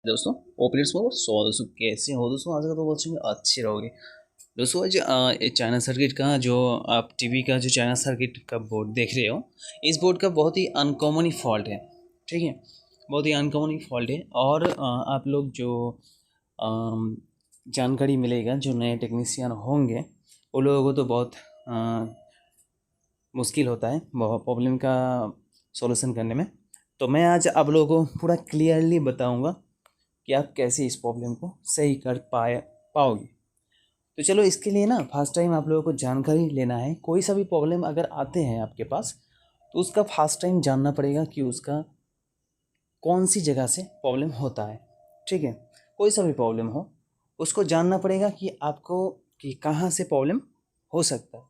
दोस्तों ओपनर्स में सो दोस्तों कैसे हो दोस्तों। आज का तो वॉचिंग अच्छी रहोगे दोस्तों। आज चाइना सर्किट का जो आप टीवी का जो चाइना सर्किट का बोर्ड देख रहे हो, इस बोर्ड का बहुत ही अनकॉमन ही फॉल्ट है। ठीक है, बहुत ही अनकॉमन ही फॉल्ट है। और आप लोग जो अम, जानकारी मिलेगा, जो नए टेक्नीशियन होंगे वो लोगों को तो बहुत मुश्किल होता है बहुत प्रॉब्लम का सॉल्यूशन करने में। तो मैं आज आप लोगों को पूरा क्लियरली बताऊंगा कि आप कैसे इस प्रॉब्लम को सही कर पाओगे। तो चलो, इसके लिए ना फर्स्ट टाइम आप लोगों को जानकारी लेना है। कोई सा भी प्रॉब्लम अगर आते हैं आपके पास, तो उसका फर्स्ट टाइम जानना पड़ेगा कि उसका कौन सी जगह से प्रॉब्लम होता है। ठीक है, कोई सा भी प्रॉब्लम हो उसको जानना पड़ेगा कि आपको कि कहाँ से प्रॉब्लम हो सकता है।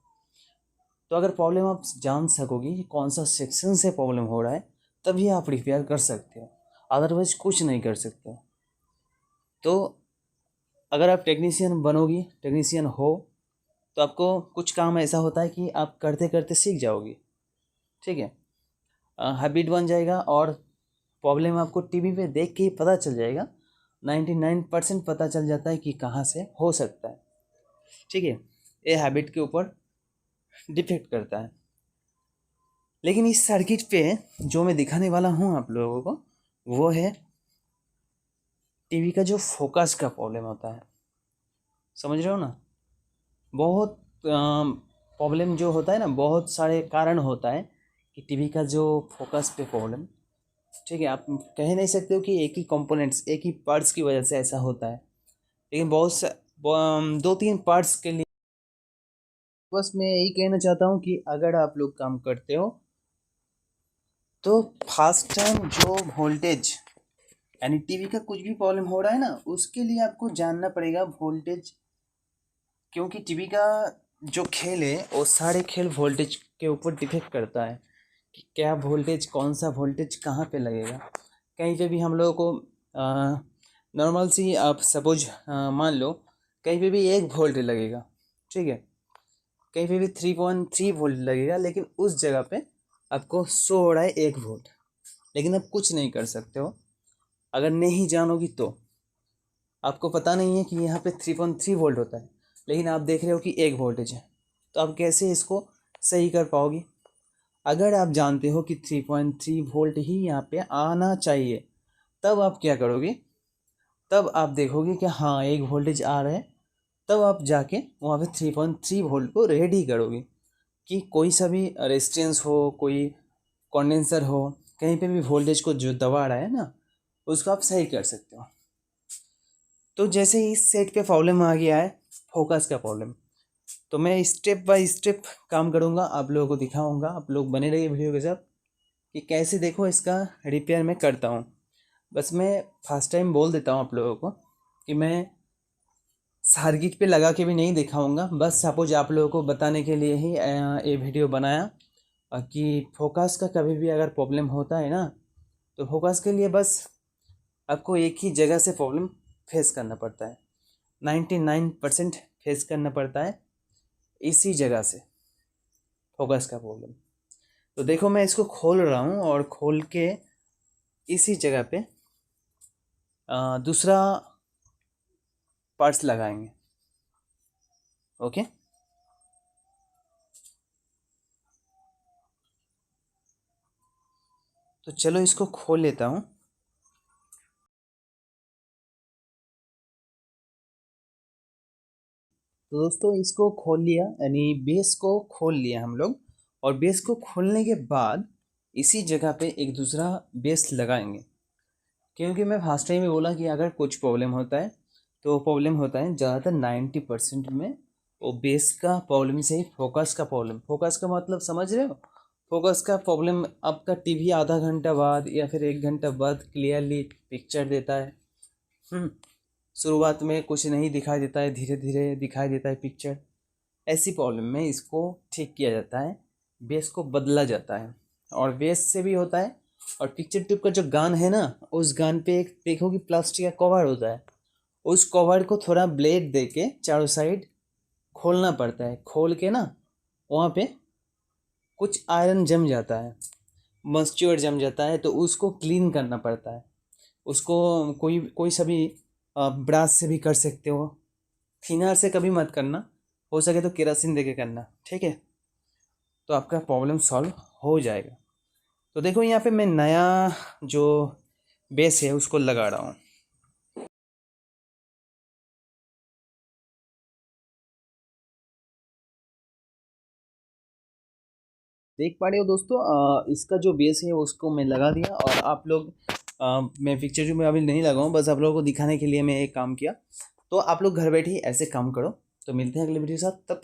तो अगर प्रॉब्लम आप जान सकोगे कि कौन सा सेक्शन से प्रॉब्लम हो रहा है, तभी आप रिपेयर कर सकते हो, अदरवाइज कुछ नहीं कर सकते। तो अगर आप टेक्नीशियन बनोगी, टेक्नीशियन हो, तो आपको कुछ काम ऐसा होता है कि आप करते करते सीख जाओगे। ठीक है, हैबिट बन जाएगा और प्रॉब्लम आपको टीवी पे देख के ही पता चल जाएगा। 99% पता चल जाता है कि कहाँ से हो सकता है। ठीक है, ये हैबिट के ऊपर डिपेंड करता है। लेकिन इस सर्किट पे जो मैं दिखाने वाला हूँ आप लोगों को, वो है टीवी का जो फोकस का प्रॉब्लम होता है। समझ रहे हो ना। बहुत प्रॉब्लम जो होता है ना, बहुत सारे कारण होता है कि टीवी का जो फोकस पे प्रॉब्लम। ठीक है, आप कह नहीं सकते हो कि एक ही कंपोनेंट्स, एक ही पार्ट्स की वजह से ऐसा होता है, लेकिन दो तीन पार्ट्स के लिए बस मैं यही कहना चाहता हूँ कि अगर आप लोग काम करते हो तो फर्स्ट टाइम जो वोल्टेज, यानी टीवी का कुछ भी प्रॉब्लम हो रहा है ना, उसके लिए आपको जानना पड़ेगा वोल्टेज। क्योंकि टीवी का जो खेल है वो सारे खेल वोल्टेज के ऊपर डिपेंड करता है कि क्या वोल्टेज, कौन सा वोल्टेज कहाँ पे लगेगा। कहीं पे भी हम लोगों को नॉर्मल सी आप सपोज मान लो कहीं पे भी 1 वोल्ट लगेगा। ठीक है, कहीं पे भी 3.3 वोल्ट लगेगा, लेकिन उस जगह पे आपको शो हो रहा है 1 वोल्ट। लेकिन आप कुछ नहीं कर सकते हो अगर नहीं जानोगी तो। आपको पता नहीं है कि यहाँ पे 3.3 वोल्ट होता है, लेकिन आप देख रहे हो कि 1 वोल्टेज है। तो आप कैसे इसको सही कर पाओगे? अगर आप जानते हो कि 3.3 वोल्ट ही यहाँ पे आना चाहिए, तब आप क्या करोगे? तब आप देखोगे कि हाँ 1 वोल्टेज आ रहा है, तब आप जाके वहाँ पे 3.3 वोल्ट को रेडी करोगे कि कोई सा भी रेजिस्टेंस हो, कोई कंडेंसर हो, कहीं पे भी वोल्टेज को जो दबा रहा है ना, उसको आप सही कर सकते हो। तो जैसे इस सेट पे प्रॉब्लम आ गया है, फोकस का प्रॉब्लम, तो मैं स्टेप बाय स्टेप काम करूँगा, आप लोगों को दिखाऊंगा। आप लोग बने रहिए वीडियो के साथ कि कैसे देखो इसका रिपेयर मैं करता हूँ। बस मैं फर्स्ट टाइम बोल देता हूँ आप लोगों को कि मैं सर्किट पे लगा के भी नहीं दिखाऊंगा, बस सपोज आप लोगों को बताने के लिए ही ये वीडियो बनाया। कि फोकस का कभी भी अगर प्रॉब्लम होता है ना, तो फोकस के लिए बस आपको एक ही जगह से प्रॉब्लम फेस करना पड़ता है। 99% फेस करना पड़ता है इसी जगह से, फोकस का प्रॉब्लम। तो देखो मैं इसको खोल रहा हूँ और खोल के इसी जगह पे दूसरा पार्ट्स लगाएंगे। ओके, तो चलो इसको खोल लेता हूँ। तो दोस्तों इसको खोल लिया, यानी बेस को खोल लिया हम लोग। और बेस को खोलने के बाद इसी जगह पे एक दूसरा बेस लगाएंगे। क्योंकि मैं फर्स्ट टाइम ही बोला कि अगर कुछ प्रॉब्लम होता है, तो प्रॉब्लम होता है ज़्यादातर 90% में वो बेस का प्रॉब्लम से ही फोकस का प्रॉब्लम। फोकस का मतलब समझ रहे हो? फोकस का प्रॉब्लम आपका टीवी आधा घंटा बाद या फिर 1 घंटा बाद क्लियरली पिक्चर देता है। शुरुआत में कुछ नहीं दिखाई देता है, धीरे धीरे दिखाई देता है पिक्चर। ऐसी प्रॉब्लम में इसको ठीक किया जाता है, बेस को बदला जाता है। और बेस से भी होता है। और पिक्चर ट्यूब का जो गान है ना, उस गान पे एक देखो कि प्लास्टिक का कवर होता है। उस कवर को थोड़ा ब्लेड दे के चारों साइड खोलना पड़ता है। खोल के ना वहाँ पे कुछ आयरन जम जाता है, मॉइस्चर जम जाता है, तो उसको क्लीन करना पड़ता है। उसको कोई कोई सा भी ब्रश से भी कर सकते हो। थिनर से कभी मत करना, हो सके तो केरोसिन दे के करना, ठीक है। तो आपका प्रॉब्लम सॉल्व हो जाएगा। तो देखो यहाँ पे मैं नया जो बेस है उसको लगा रहा हूँ। देख पा रहे हो दोस्तों, इसका जो बेस है उसको मैं लगा दिया। और आप लोग मैं पिक्चर जो मैं अभी नहीं लगाऊँ, बस आप लोगों को दिखाने के लिए मैं एक काम किया। तो आप लोग घर बैठे ही ऐसे काम करो। तो मिलते हैं अगले वीडियो के साथ, तब तक